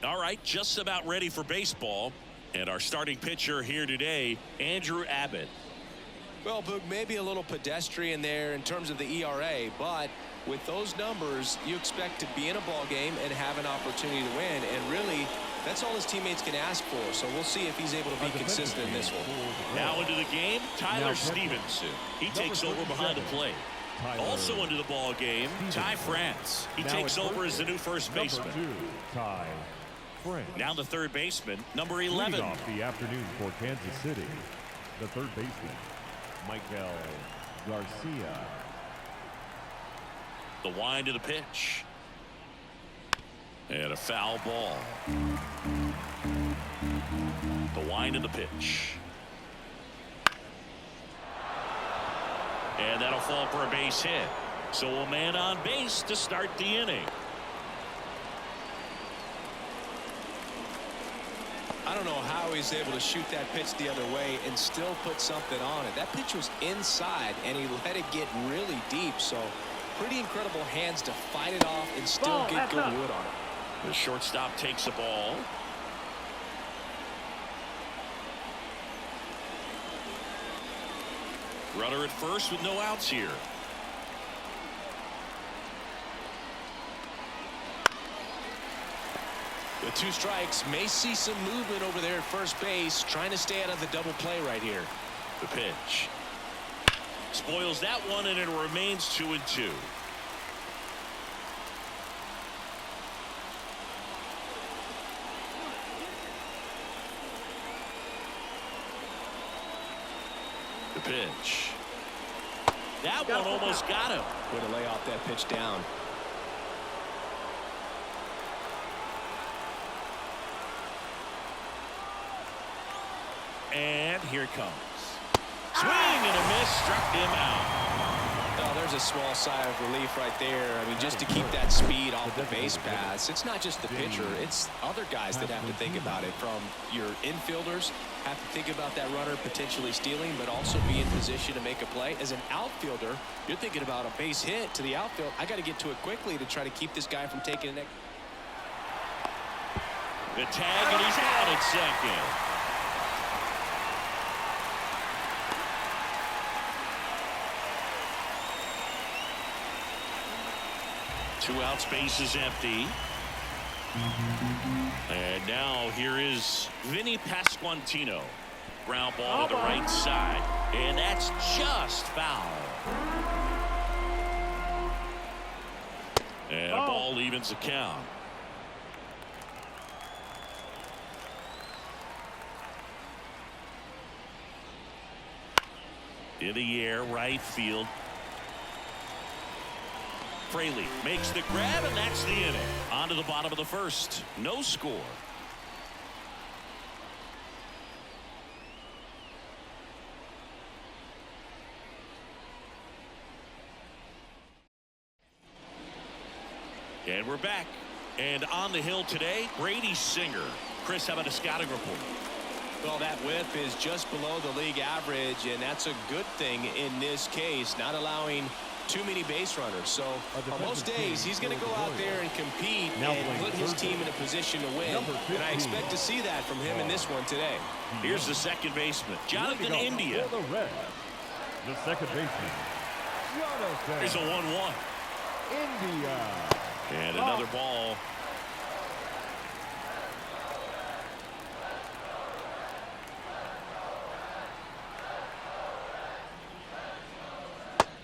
All right, just about ready for baseball. And our starting pitcher here today, Andrew Abbott. Well, Boog, maybe a little pedestrian there in terms of the ERA, but with those numbers, you expect to be in a ball game and have an opportunity to win. And really, that's all his teammates can ask for. So we'll see if he's able to be consistent in this one. Now into the game, Tyler Stevenson. He takes over behind the plate. Also into the ball game, Ty France. He takes over as the new first baseman. Ty France. Now the third baseman, number 11. Leading off the afternoon for Kansas City, the third baseman, Michael Garcia. The wind of the pitch. And a foul ball. The wind of the pitch. And that'll fall for a base hit. So a man on base to start the inning. I don't know how he's able to shoot that pitch the other way and still put something on it. That pitch was inside, and he let it get really deep. So pretty incredible hands to fight it off and still get good wood on it. The shortstop takes the ball. Runner at first with no outs here. With 2 strikes, may see some movement over there at first base, trying to stay out of the double play right here. The pitch. Spoils that one, and it remains 2-2. The pitch. That one almost got him. Way to lay off that pitch down. And here it comes. Swing and a miss, struck him out. Oh, there's a small sigh of relief right there. I mean, just to keep that speed off the base paths. It's not just the pitcher, it's other guys that have to think about it. From your infielders have to think about that runner potentially stealing, but also be in position to make a play. As an outfielder, you're thinking about a base hit to the outfield. I got to get to it quickly to try to keep this guy from taking it. The tag, and he's out at second. Two outs, base is empty. And now here is Vinny Pasquantino. Ground ball to the right side. And that's just foul. And a ball evens the count. In the air, right field. Fraley makes the grab, and that's the inning. On to the bottom of the first. No score. And we're back. And on the hill today, Brady Singer. Chris, how about a scouting report? Well, that whip is just below the league average, and that's a good thing in this case, not allowing too many base runners. So on most days, he's going to go out there and compete and put his team in a position to win. And I expect to see that from him in this one today. Here's the second baseman, Jonathan India. The second baseman, Jonathan. Here's a 1-1. India. And another ball.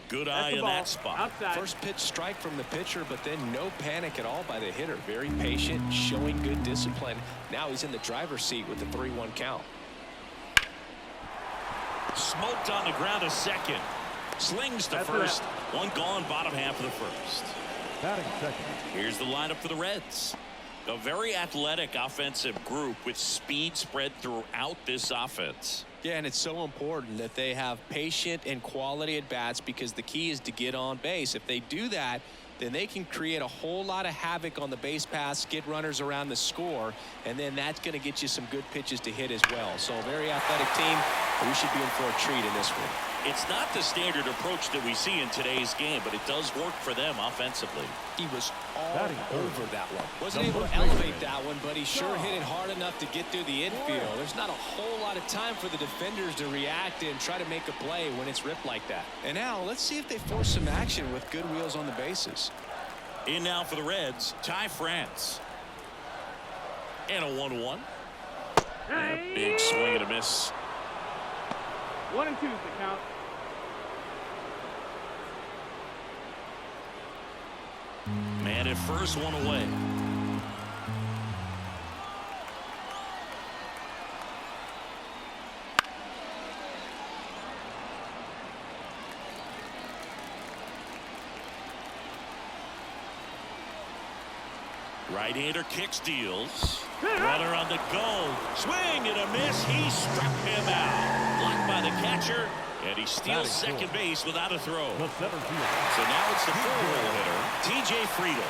Good eye in that spot. Outside. First pitch strike from the pitcher, but then no panic at all by the hitter. Very patient, showing good discipline. Now he's in the driver's seat with the 3-1 count. Smoked on the ground a second. Slings to first. One gone, bottom half of the first. Batting second. Here's the lineup for the Reds. A very athletic offensive group with speed spread throughout this offense. Yeah, and it's so important that they have patient and quality at bats, because the key is to get on base. If they do that, then they can create a whole lot of havoc on the base paths, get runners around the score, and then that's going to get you some good pitches to hit as well. So a very athletic team. We should be in for a treat in this one. It's not the standard approach that we see in today's game, but it does work for them offensively. He was all over that one. Wasn't able to elevate that one, but he sure hit it hard enough to get through the infield. There's not a whole lot of time for the defenders to react and try to make a play when it's ripped like that. And now let's see if they force some action with good wheels on the bases. In now for the Reds, Ty France. And a 1-1. Big swing and a miss. 1 and 2 is the count. Man at first, one away. Right-hander kicks, deals. Runner on the go. Swing and a miss. He struck him out. Blocked by the catcher. And he steals second base without a throw. So now it's the four-hole hitter, T.J. Friedel.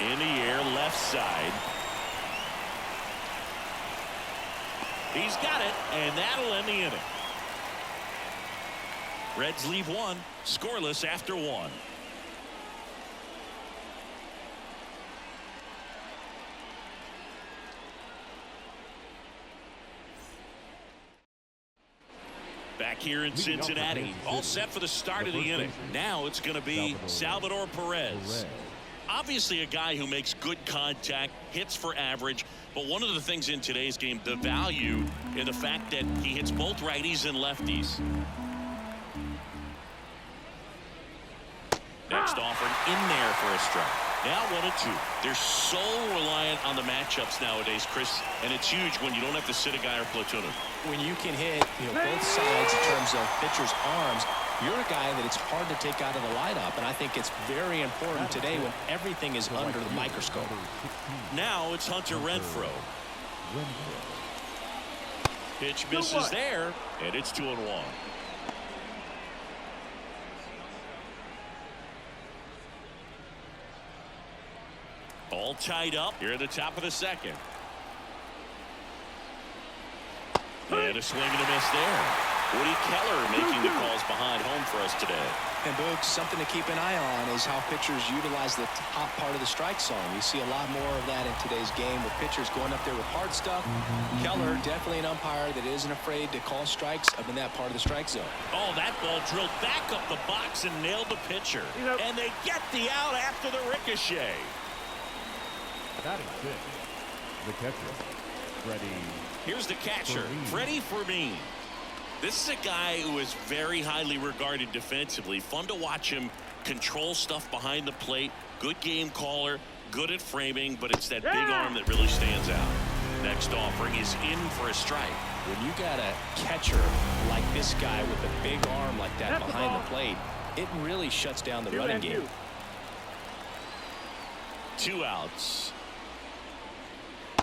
In the air, left side. He's got it, and that'll end the inning. Reds leave one, scoreless after one. Back here in Cincinnati, all set for the start of the inning. Now it's going to be Salvador Perez. Obviously a guy who makes good contact, hits for average, but one of the things in today's game, the value in the fact that he hits both righties and lefties. Next offering in there for a strike. Now 1-2. They're so reliant on the matchups nowadays, Chris, and it's huge when you don't have to sit a guy or platoon him. When you can hit both sides in terms of pitchers' arms, you're a guy that it's hard to take out of the lineup, and I think it's very important today when everything is under the microscope. Now it's Hunter Renfroe. Pitch misses there, and it's 2-1. All tied up here at the top of the second. And a swing and a miss there. Woody Keller making the calls behind home for us today. And Boog, something to keep an eye on is how pitchers utilize the top part of the strike zone. We see a lot more of that in today's game with pitchers going up there with hard stuff. Keller, definitely an umpire that isn't afraid to call strikes up in that part of the strike zone. Oh, that ball drilled back up the box and nailed the pitcher. And they get the out after the ricochet. Batting six, the catcher, Freddie. Here's the catcher, Freddie Fermin. This is a guy who is very highly regarded defensively. Fun to watch him control stuff behind the plate. Good game caller, good at framing, but it's that big arm that really stands out. Next offering is in for a strike. When you got a catcher like this guy with a big arm like that behind the plate, it really shuts down the running game. 2 outs.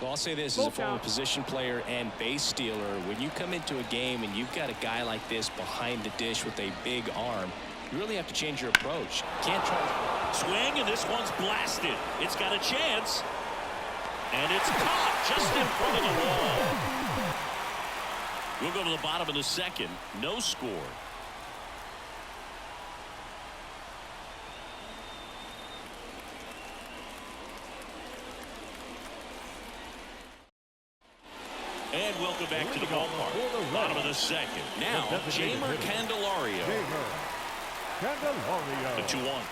Well, I'll say this as a former position player and base stealer. When you come into a game and you've got a guy like this behind the dish with a big arm, you really have to change your approach. Can't try. Swing, and this one's blasted. It's got a chance. And it's caught just in front of the wall. We'll go to the bottom of the second. No score. And welcome back to the ballpark. Bottom of the second. Now, Jamer Candelario. The 2-1.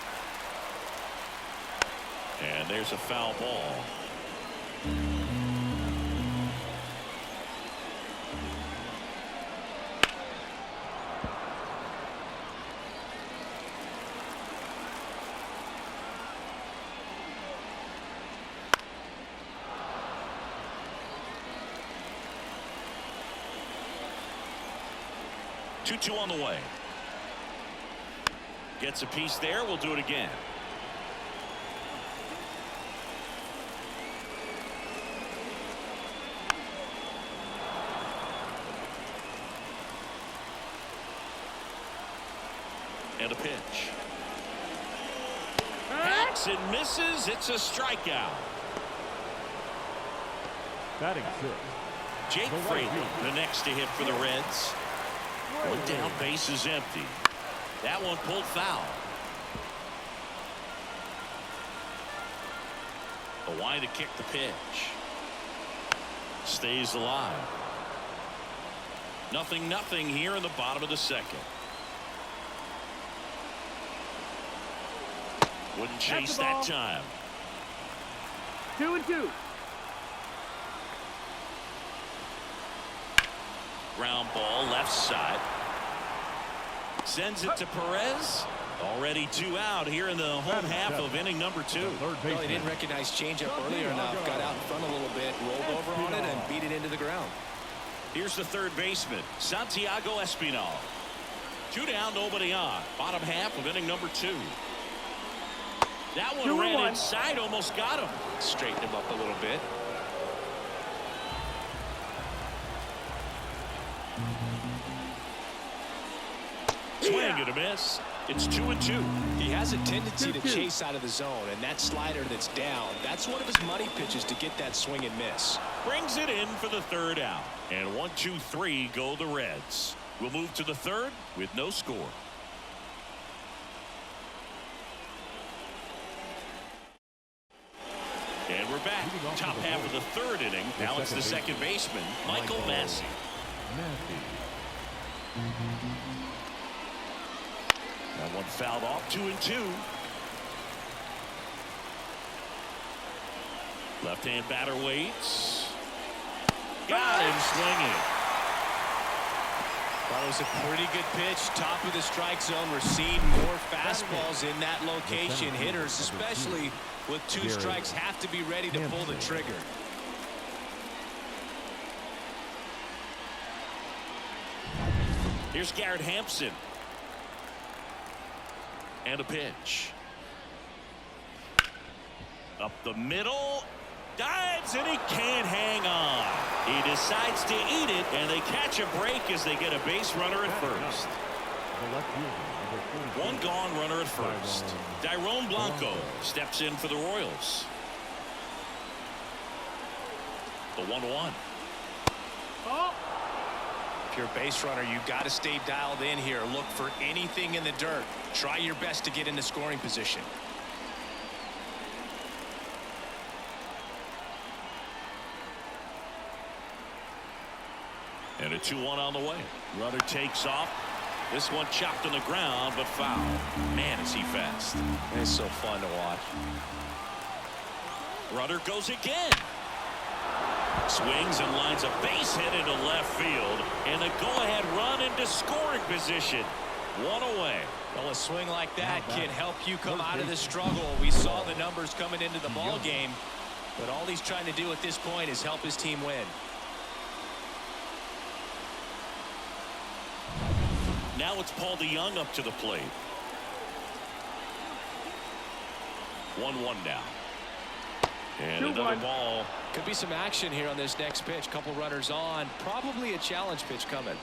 And there's a foul ball. Two on the way. Gets a piece there. We'll do it again. And a pitch. Hacks and misses. It's a strikeout. Batting six, Jake Fraley, the next to hit for the Reds. One down, base is empty. That one pulled foul. The wide to kick the pitch. Stays alive. 0-0 here in the bottom of the second. Wouldn't chase that time. 2-2. Ground ball left side. Sends it to Perez. Already 2 out here in the home half of inning number 2. Well, he didn't recognize changeup earlier enough. Got out in front a little bit, rolled over on it, and beat it into the ground. Here's the third baseman, Santiago Espinal. 2 down, nobody on. Bottom half of inning number 2. That one ran inside, almost got him. Straighten him up a little bit. Swing and a miss. It's 2-2. He has a tendency to chase out of the zone, and that slider that's down, that's one of his money pitches to get that swing and miss. Brings it in for the third out. And 1, 2, 3 go the Reds. We'll move to the third with no score. And we're back. Top half of the third inning. Now it's the second baseman, Michael Massey. That one fouled off. 2-2. Left-hand batter waits. Got him swinging. That was a pretty good pitch. Top of the strike zone. We're seeing more fastballs in that location. Hitters, especially with 2 strikes, have to be ready to pull the trigger. Here's Garrett Hampson. And a pitch. Up the middle. Dives, and he can't hang on. He decides to eat it, and they catch a break as they get a base runner at first. One gone runner at first. Dairon Blanco steps in for the Royals. The 1-1. Oh. If you're a base runner, you got to stay dialed in here. Look for anything in the dirt. Try your best to get into scoring position. And a 2-1 on the way. Runner takes off. This one chopped on the ground, but foul. Man, is he fast. It's so fun to watch. Runner goes again. Swings and lines a base hit into left field. And a go-ahead run into scoring position. 1 away. Well, a swing like that can help you come out of the struggle. We saw the numbers coming into the ball game, but all he's trying to do at this point is help his team win. Now it's Paul DeYoung up to the plate. 1-1 now. And another ball. Could be some action here on this next pitch. Couple runners on. Probably a challenge pitch coming.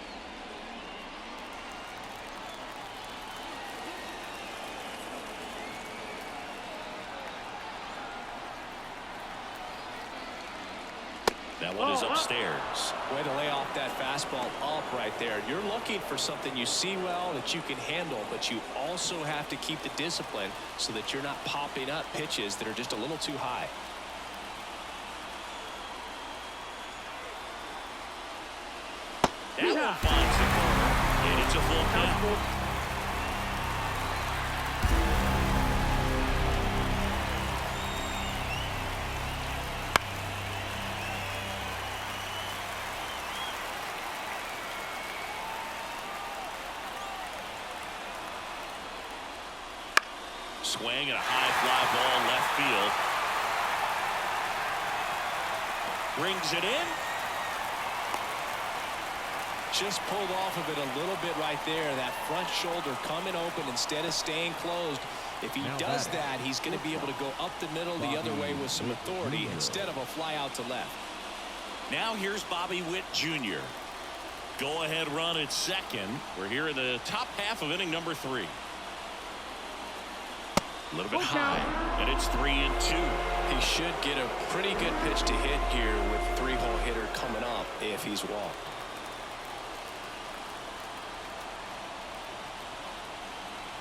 That one is upstairs. Way to lay off that fastball up right there. You're looking for something you see well that you can handle, but you also have to keep the discipline so that you're not popping up pitches that are just a little too high. That one finds the corner, and it's a full count. Swing and a high fly ball left field. Brings it in. Just pulled off of it a little bit right there. That front shoulder coming open instead of staying closed. If he does that, he's going to be able to go up the middle the other way with some authority instead of a fly out to left. Now here's Bobby Witt Jr. Go ahead run at second. We're here in the top half of inning number 3. A little bit high, and it's 3-2. He should get a pretty good pitch to hit here with 3-hole hitter coming up if he's walked.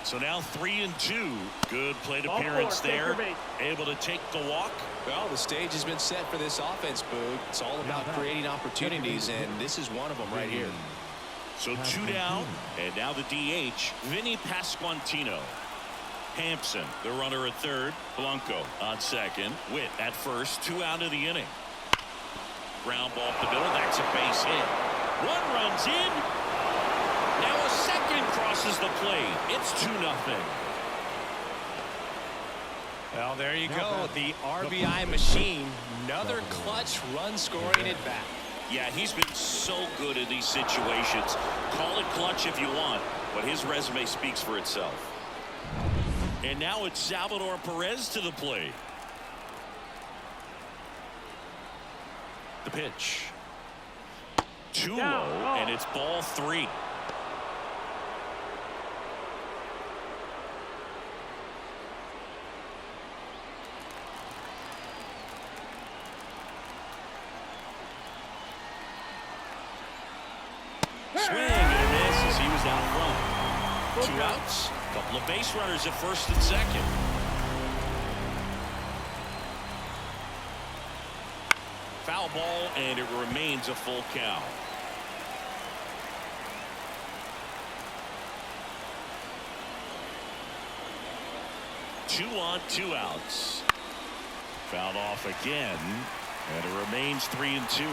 So now 3-2. Good plate appearance there. Able to take the walk. Well, the stage has been set for this offense, Boog. It's all about creating opportunities, and this is one of them right here. So 2 down, and now the DH, Vinny Pasquantino. Hampson, the runner at third. Blanco on second. Witt at first. 2 out of the inning. Ground ball up the middle. That's a base hit. 1 runs in. Now a second crosses the plate. It's 2-0. Well, there you go. The RBI machine. Another clutch run scoring at bat. Yeah, he's been so good in these situations. Call it clutch if you want, but his resume speaks for itself. And now it's Salvador Perez to the plate. The pitch. 2-0, and it's ball 3. Swing and a miss as he was out front. 2 outs. Couple of base runners at first and second. Foul ball, and it remains a full count. Two on, 2 outs. Fouled off again, and it remains 3-2.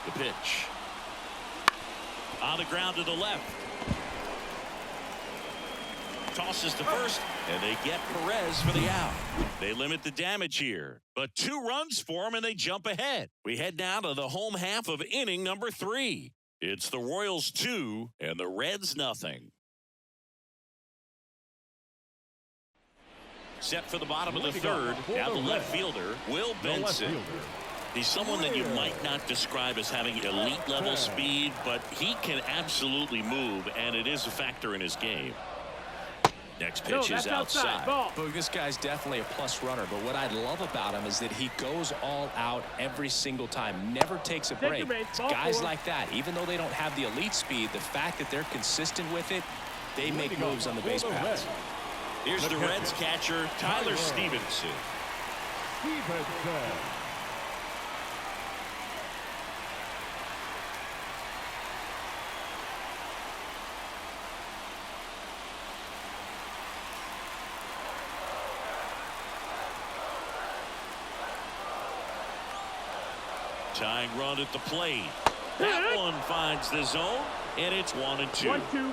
The pitch. On the ground to the left. Tosses to first, and they get Perez for the out. They limit the damage here, but 2 runs for him, and they jump ahead. We head now to the home half of inning number 3. It's the Royals 2 and the Reds 0. Set for the bottom of the third. Now the left fielder, Will Benson. He's someone that you might not describe as having elite level speed, but he can absolutely move, and it is a factor in his game. Next pitch is outside. Boog, this guy's definitely a plus runner, but what I love about him is that he goes all out every single time, never takes a break. Guys like that, even though they don't have the elite speed, the fact that they're consistent with it, they make moves on the base paths. Here's the Reds catcher, Tyler Stevenson. Tying run at the plate. That one finds the zone, and it's 1-2. 1-2.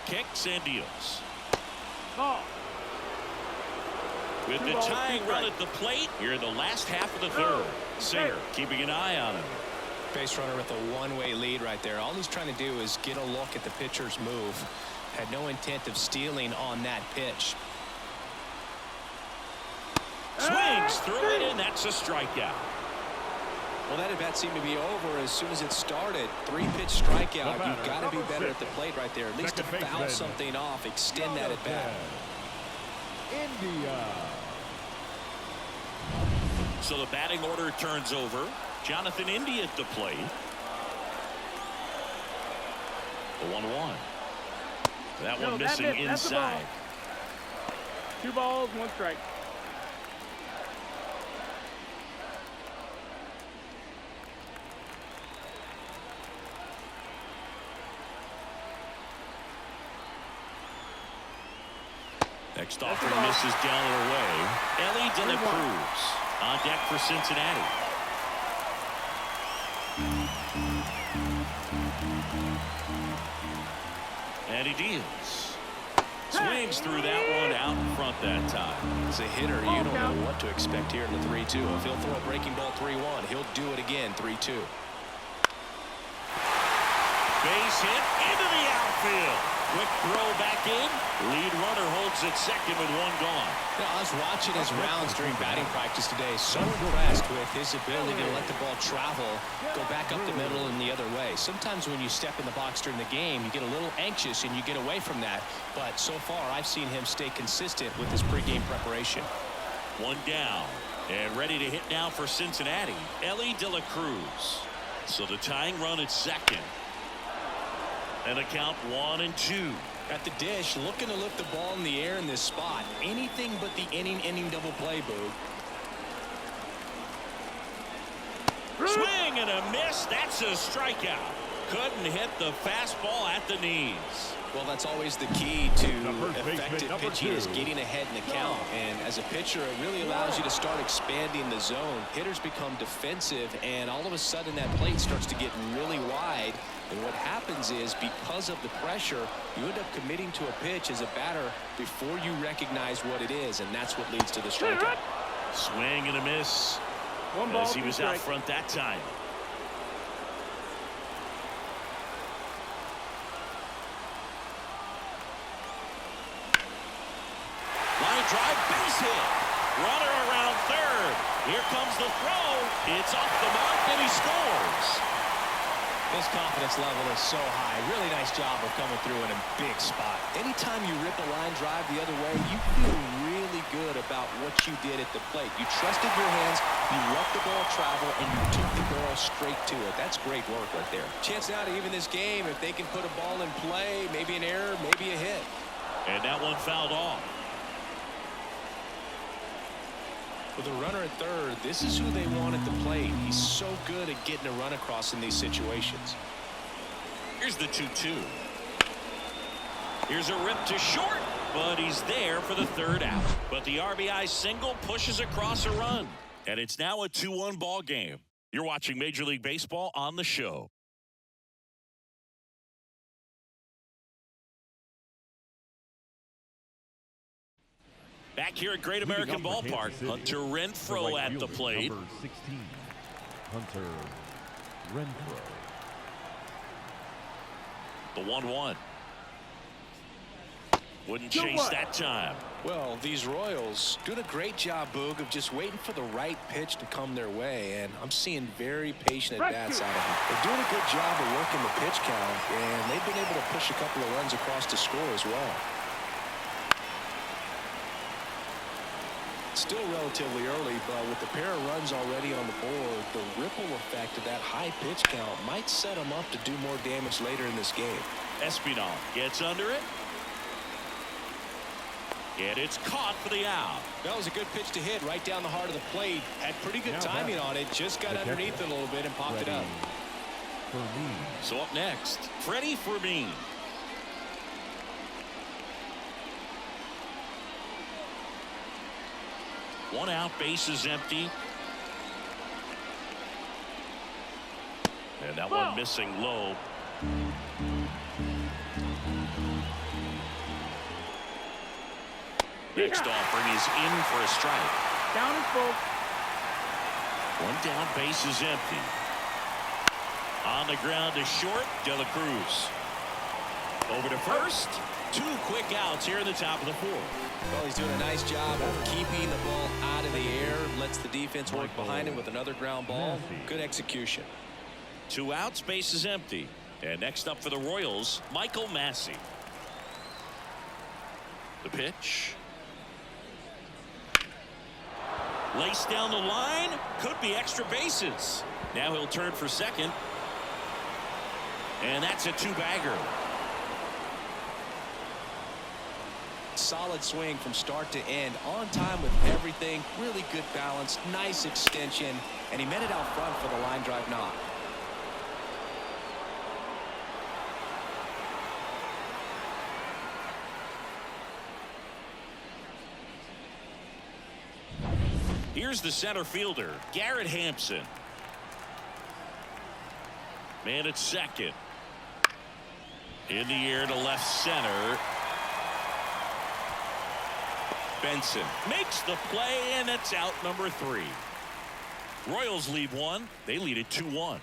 Kicks and deals. Ball. With the tying run at the plate, here in the last half of the third. Singer keeping an eye on him. Base runner with a one-way lead right there. All he's trying to do is get a look at the pitcher's move. Had no intent of stealing on that pitch. Swings through it, and that's a strikeout. Well, that at-bat seemed to be over as soon as it started. 3-pitch strikeout. You've got to be better at the plate right there. At least to foul something off, extend that at-bat. So the batting order turns over. Jonathan India at the plate. The 1-1. That one missing inside. 2 balls, 1 strike. Next offering misses down and away. Ellie De La Cruz on deck for Cincinnati. And he deals. Swings through that one out in front that time. As a hitter, you don't know what to expect here in the 3-2. If he'll throw a breaking ball 3-1, he'll do it again 3-2. Base hit into the outfield. Quick throw back in. Lead runner holds at second with one gone. You know, I was watching his rounds during batting practice today. So impressed with his ability to let the ball travel, go back up the middle and the other way. Sometimes when you step in the box during the game, you get a little anxious and you get away from that. But so far, I've seen him stay consistent with his pregame preparation. One down. And ready to hit now for Cincinnati, Ellie De La Cruz. So the tying run at second. And a count 1-2. At the dish, looking to lift the ball in the air in this spot. Anything but the inning double play, Boog. Swing and a miss. That's a strikeout. Couldn't hit the fastball at the knees. Well, that's always the key to effective pitching is getting ahead in the count. And as a pitcher, it really allows you to start expanding the zone. Hitters become defensive, and all of a sudden that plate starts to get really wide. And what happens is, because of the pressure, you end up committing to a pitch as a batter before you recognize what it is, and that's what leads to the strikeout. Swing and a miss. One ball, as he was two out strikes. front that time. Line drive, base hit. Runner around third. Here comes the throw. It's off the mark, and he scores. His confidence level is so high. Really nice job of coming through in a big spot. Anytime you rip a line drive the other way, you feel really good about what you did at the plate. You trusted your hands, you let the ball travel, and you took the ball straight to it. That's great work right there. Chance now to even this game if they can put a ball in play, maybe an error, maybe a hit. And that one fouled off. With a runner at third, this is who they want at the plate. He's so good at getting a run across in these situations. Here's the 2-2. Here's a rip to short, but he's there for the third out. But the RBI single pushes across a run. And it's now a 2-1 ball game. You're watching Major League Baseball on the show. Back here at Great American Ballpark, Hunter Renfroe at the plate. Number 16, Hunter Renfroe. The 1-1. Wouldn't chase that time. Well, these Royals doing a great job, Boog, of just waiting for the right pitch to come their way, and I'm seeing very patient at-bats out of them. They're doing a good job of working the pitch count, and they've been able to push a couple of runs across to score as well. Still relatively early, but with the pair of runs already on the board, the ripple effect of that high pitch count might set them up to do more damage later in this game. Espinal gets under it. And it's caught for the out. That was a good pitch to hit right down the heart of the plate. Had pretty good timing on it. Just got underneath it a little bit and popped it up. So up next, Freddie Fermin. One out, base is empty. And that one missing low. Next offering is in for a strike. Down and full. One down, base is empty. On the ground to short, De La Cruz. Over to first. Two quick outs here in the top of the fourth. Well, he's doing a nice job of keeping the ball out of the air. Lets the defense work behind him with another ground ball. Good execution. Two outs, base is empty. And next up for the Royals, Michael Massey. The pitch. Laced down the line. Could be extra bases. Now he'll turn for second. And that's a two-bagger. Solid swing from start to end. On time with everything. Really good balance. Nice extension. And he met it out front for the line drive knock. Here's the center fielder, Garrett Hampson. Man at second. In the air to left center. Benson makes the play, and it's out number 3. Royals lead one. They lead it 2-1.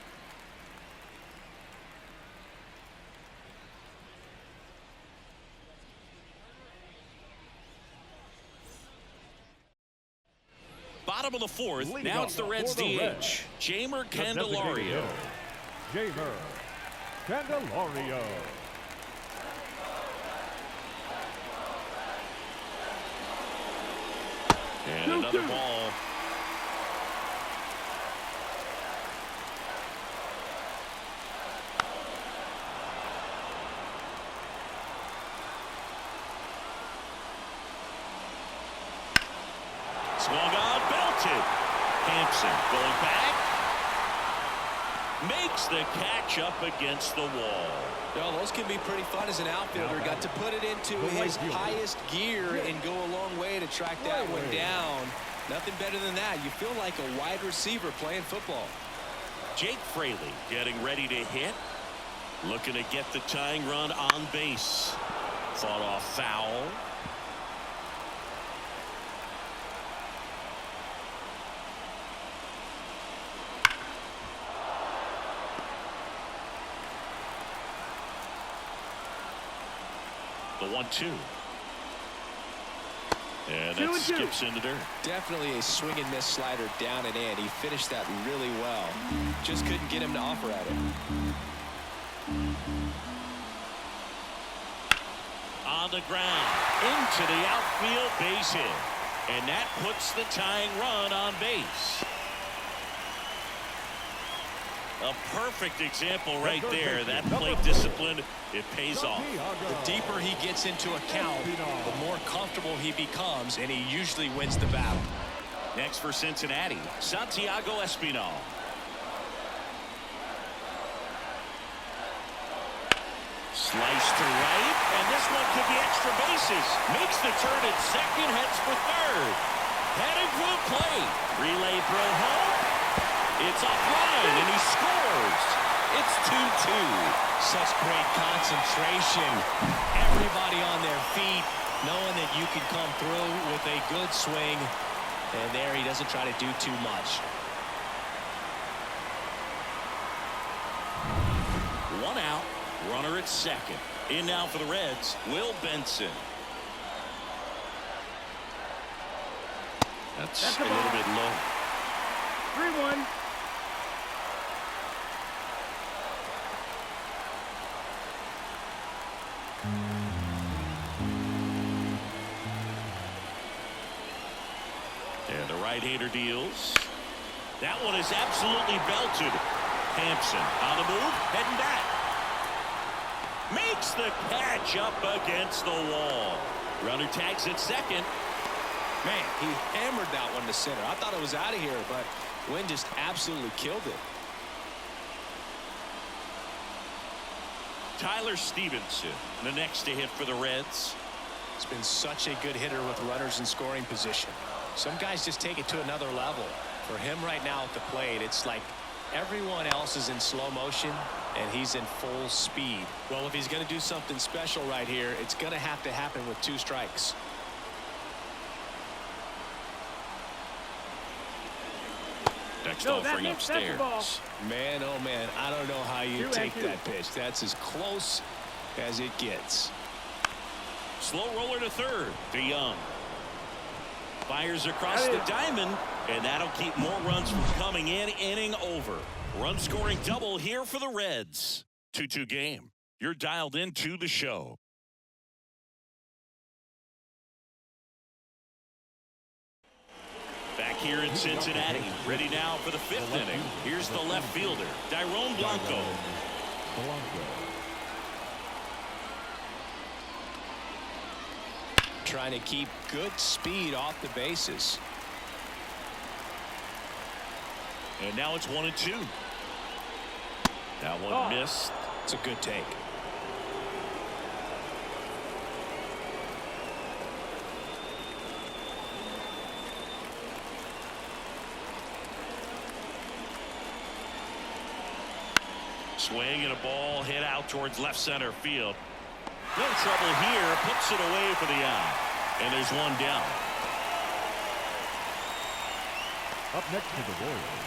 Bottom of the fourth. Leading Now it's the off Reds for the DH. Reds, Jamer the designated Candelario. hitter, Jamer Candelario. And another ball. Swung on, belted. Hampson going back. Makes the catch up against the wall. Well, those can be pretty fun as an outfielder. Got to put it into his highest gear and go a long way to track that one down. Nothing better than that. You feel like a wide receiver playing football. Jake Fraley getting ready to hit. Looking to get the tying run on base. Fought off foul. The 1-2. And that skips into dirt. Definitely a swing and miss slider down and in. He finished that really well. Just couldn't get him to offer at it. On the ground. Into the outfield base hit. And that puts the tying run on base. A perfect example right there. That plate discipline, it pays off. The deeper he gets into a count, the more comfortable he becomes, and he usually wins the battle. Next for Cincinnati, Santiago Espinal. Slice to right, and this one could be extra bases. Makes the turn at second, heads for third. Heading for the plate. Relay throw home. It's offline, and he scores. It's 2-2. Such great concentration. Everybody on their feet, knowing that you can come through with a good swing. And there he doesn't try to do too much. One out, runner at second. In now for the Reds, Will Benson. That's a little bit low. 3-1. And the right-hander deals. That one is absolutely belted. Hampson on the move, heading back. Makes the catch up against the wall. Runner tags at second. Man, he hammered that one to center. I thought it was out of here, but Wynn just absolutely killed it. Tyler Stevenson, the next to hit for the Reds. He's been such a good hitter with runners in scoring position. Some guys just take it to another level. For him right now at the plate, it's like everyone else is in slow motion and he's in full speed. Well, if he's going to do something special right here, it's going to have to happen with 2 strikes. Next No, offering that's the ball. upstairs. Man, oh man, I don't know how you 2-2. take that pitch. That's as close as it gets. Slow roller to third. DeYoung fires across the diamond, and that'll keep more runs from coming in. Inning over. Run scoring double here for the Reds. 2-2 game. You're dialed into the show. Back here in Cincinnati, ready now for the 5th inning. Here's the left fielder, Dairon Blanco. Trying to keep good speed off the bases. And now it's 1-2. That one missed. It's a good take. Swing and a ball hit out towards left center field. No trouble here. Puts it away for the out. And there's one down. Up next to the Royals.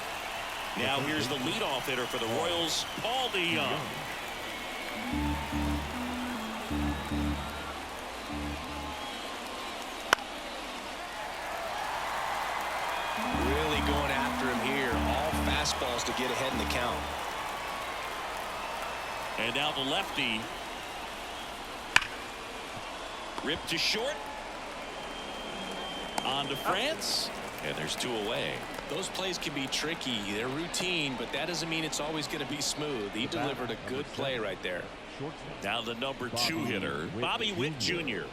Now here's the leadoff hitter for the Royals, Paul DeYoung. fastballs to get ahead in the count. And now the lefty. Ripped to short. On to France. And there's 2 away. Those plays can be tricky. They're routine, but that doesn't mean it's always going to be smooth. He delivered a good play right there. Now the number 2 hitter, Bobby Witt Jr.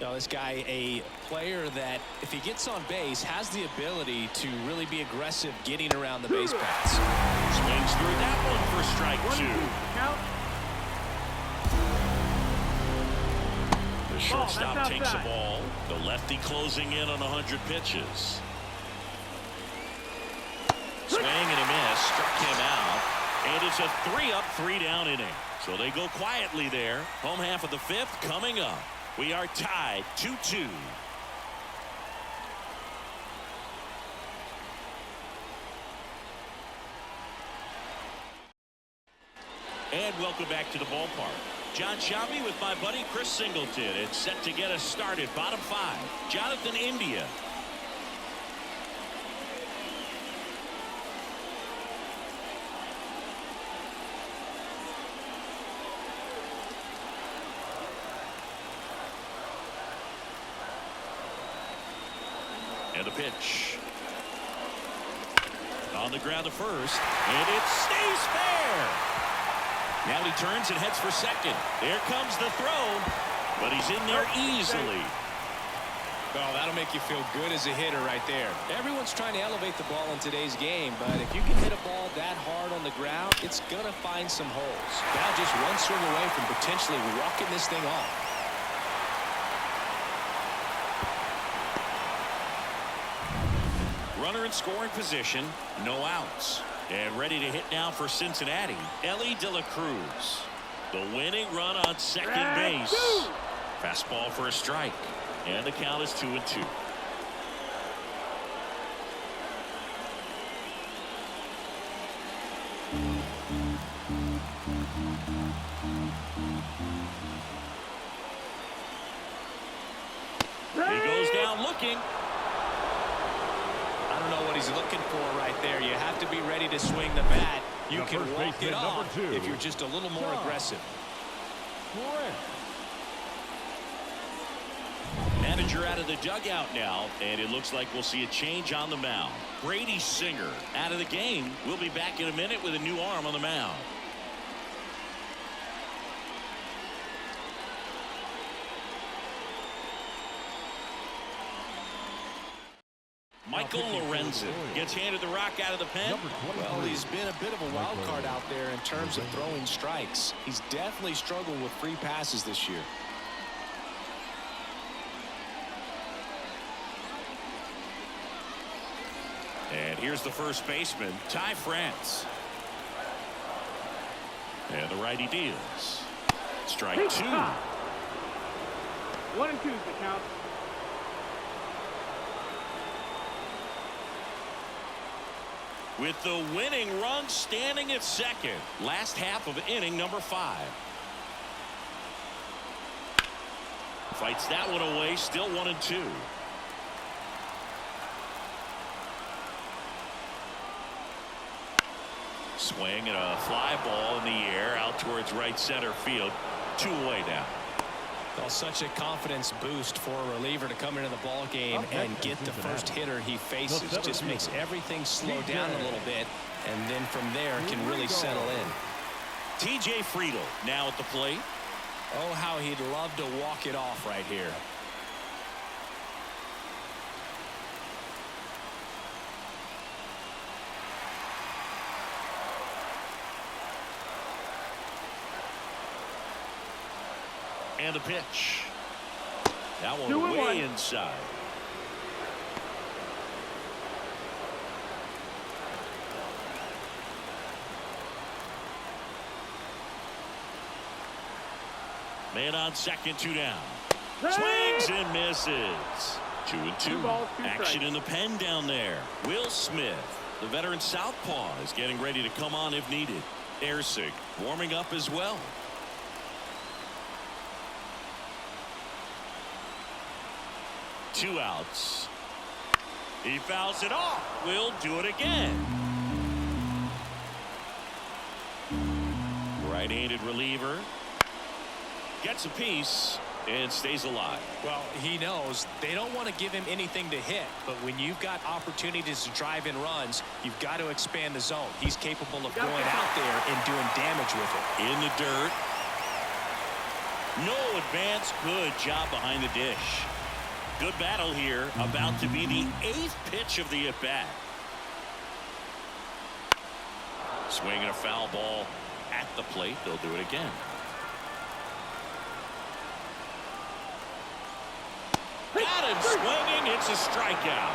Now this guy, a player that if he gets on base, has the ability to really be aggressive getting around the base paths. Swings through that one for strike 2. Count. The shortstop takes the ball. The lefty closing in on 100 pitches. Swing and a miss. Struck him out. And it's a 3-up, 3-down inning. So they go quietly there. Home half of the 5th coming up. We are tied 2-2. And welcome back to the ballpark. John Shelby with my buddy Chris Singleton. It's set to get us started. Bottom 5. Jonathan India. And a pitch. On the ground to first. And it stays fair. Now he turns and heads for second. There comes the throw. But he's in there easily. Oh, that'll make you feel good as a hitter right there. Everyone's trying to elevate the ball in today's game, but if you can hit a ball that hard on the ground, it's going to find some holes. Now just one swing away from potentially walking this thing off. Runner in scoring position, no outs. And ready to hit now for Cincinnati, Ellie De La Cruz. The winning run on second base. Fastball for a strike. And the count is 2-2. He goes down looking. I don't know what he's looking for right there. You have to be ready to swing the bat. You can walk it off if you're just a little more aggressive. Manager out of the dugout now, and it looks like we'll see a change on the mound. Brady Singer out of the game. We'll be back in a minute with a new arm on the mound. Michael Lorenzen gets handed the rock out of the pen. Well, he's been a bit of a wild card out there in terms of throwing strikes. He's definitely struggled with free passes this year. And here's the first baseman, Ty France. And the righty deals. Strike 2. 1-2 is the count. With the winning run standing at second. Last half of inning number 5. Fights that one away. Still 1-2. Swing and a fly ball in the air out towards right center field. 2 away now. Well, such a confidence boost for a reliever to come into the ball game and get the first hitter he faces. Just makes everything slow down a little bit, and then from there can really settle in. TJ Friedl now at the plate. Oh, how he'd love to walk it off right here. And a pitch. That one way inside. Man on second, 2 down. Swings and misses. 2-2. Action in the pen down there. Will Smith, the veteran southpaw, is getting ready to come on if needed. Ersig warming up as well. 2 outs. He fouls it off. Will do it again. Right-handed reliever. Gets a piece and stays alive. Well, he knows they don't want to give him anything to hit, but when you've got opportunities to drive in runs, you've got to expand the zone. He's capable of going out there and doing damage with it. In the dirt. No advance. Good job behind the dish. Good battle here. About to be the 8th pitch of the at-bat. Swinging a foul ball at the plate. They'll do it again. Got him swinging. It's a strikeout.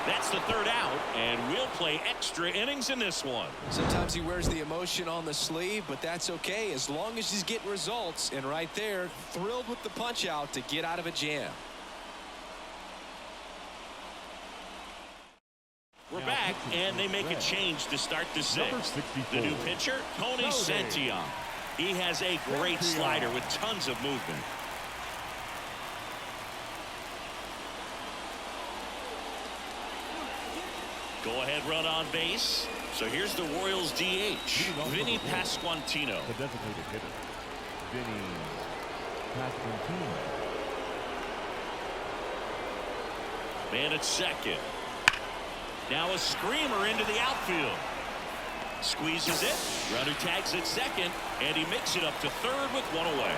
That's the 3rd out, and we'll play extra innings in this one. Sometimes he wears the emotion on the sleeve, but that's okay as long as he's getting results. And right there, thrilled with the punch out to get out of a jam. We're back, and they make a change to start the 6th. The new pitcher, Tony Santillan. He has a great slider with tons of movement. Go-ahead run on base. So here's the Royals DH, Vinny Pasquantino. The designated hitter, Vinny Pasquantino. Man at second. Now a screamer into the outfield. Squeezes it. Runner tags at second, and he makes it up to 3rd with 1 away.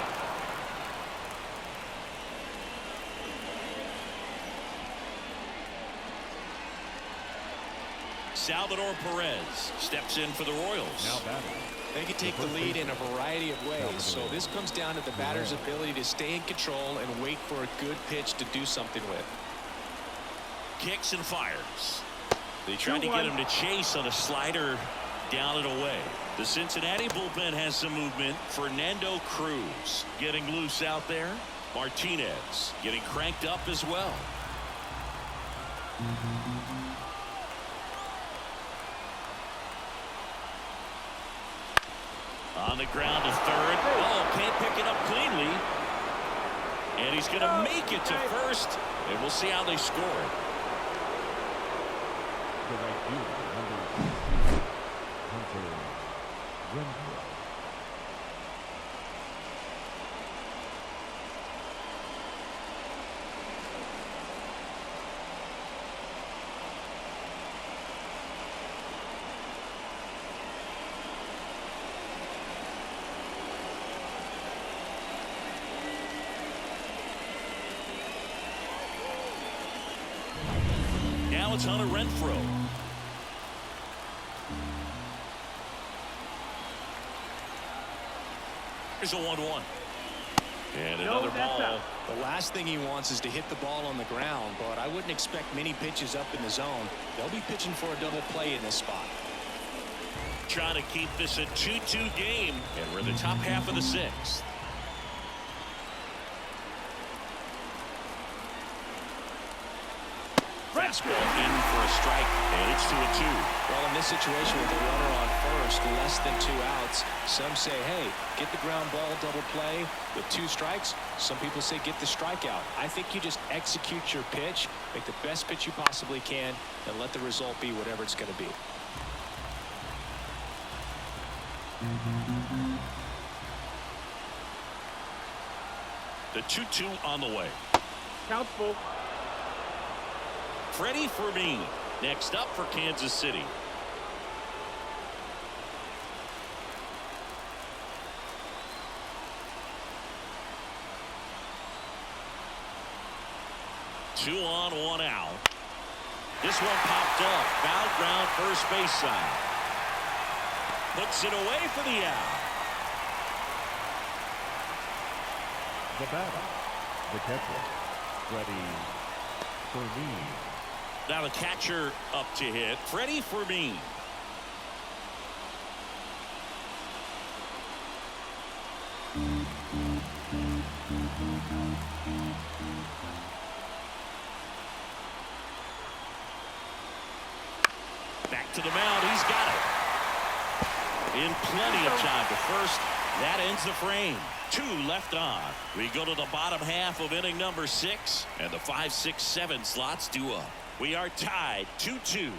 Salvador Perez steps in for the Royals. Now batting. They can take the lead in a variety of ways, so this comes down to the batter's ability to stay in control and wait for a good pitch to do something with. Kicks and fires. They tried to get him to chase on a slider down and away. The Cincinnati bullpen has some movement. Fernando Cruz getting loose out there. Martinez getting cranked up as well. On the ground to 3rd. Oh, can't pick it up cleanly. And he's going to make it to 1st. And we'll see how they score it. The right fielder, number 16, Hunter Renfroe. Now it's Hunter Renfroe. Here's a 1-1. And another ball. The last thing he wants is to hit the ball on the ground, but I wouldn't expect many pitches up in the zone. They'll be pitching for a double play in this spot. Trying to keep this a 2-2 game, and we're in the top half of the 6th. Fastball in for a strike, and it's to a 2. Well, in this situation with a runner on first, less than 2 outs, some say, hey, get the ground ball, double play with 2 strikes. Some people say get the strikeout. I think you just execute your pitch, make the best pitch you possibly can, and let the result be whatever it's going to be. The 2-2 on the way. Count full. Freddie Fermin next up for Kansas City. Two on, 1 out. This one popped up. Foul ground, first base side. Puts it away for the out. The batter, the catcher, Freddie Fermin. Now the catcher up to hit, Freddie Fermin. Back to the mound, he's got it. In plenty of time to first. That ends the frame. 2 left on. We go to the bottom half of inning number 6, and the 5, 6, 7 slots due up. We are tied 2-2.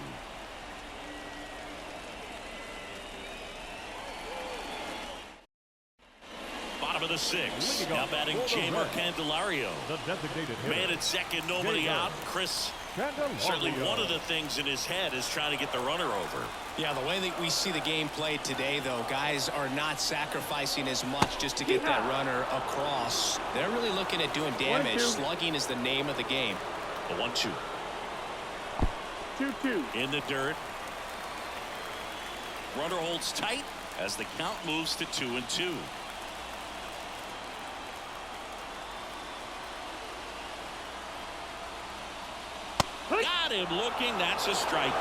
of the 6th. Leading Now off batting for the Jamer Reds, Candelario. the designated hitter. Man at second, nobody Jamer out. Chris, Candelario. certainly one of the things in his head is trying to get the runner over. Yeah, the way that we see the game played today, though, guys are not sacrificing as much just to get that runner across. They're really looking at doing damage. 1-2. Slugging is the name of the game. The 1-2. 2-2. In the dirt. Runner holds tight as the count moves to 2-2. Got him looking. That's a strikeout.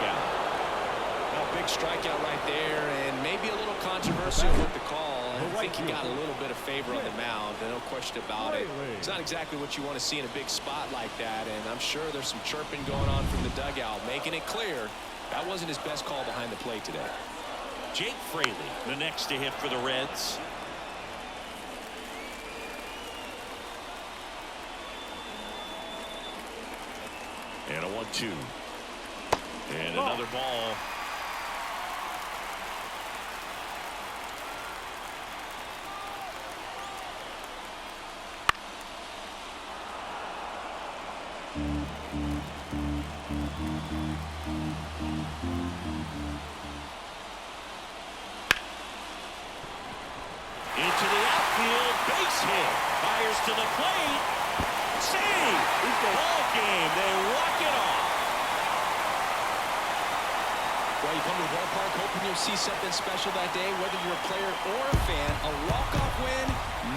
A big strikeout right there, and maybe a little controversial with the call. I think he got a little bit of favor on the mound, no question about it. It's not exactly what you want to see in a big spot like that, and I'm sure there's some chirping going on from the dugout, making it clear that wasn't his best call behind the plate today. Jake Fraley, the next to hit for the Reds. And a 1-2. And another ball. Into the outfield, base hit. Fires to the plate. Save. Ball game. They walk it off. Well, you come to the ballpark hoping you'll see something special that day, whether you're a player or a fan. A walk-off win,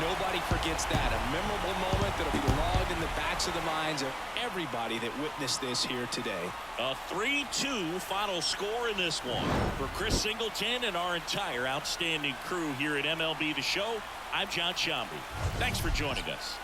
nobody forgets that. A memorable moment that'll be logged in the backs of the minds of everybody that witnessed this here today. A 3-2 final score in this one. For Chris Singleton and our entire outstanding crew here at MLB The Show, I'm John Shambi. Thanks for joining us.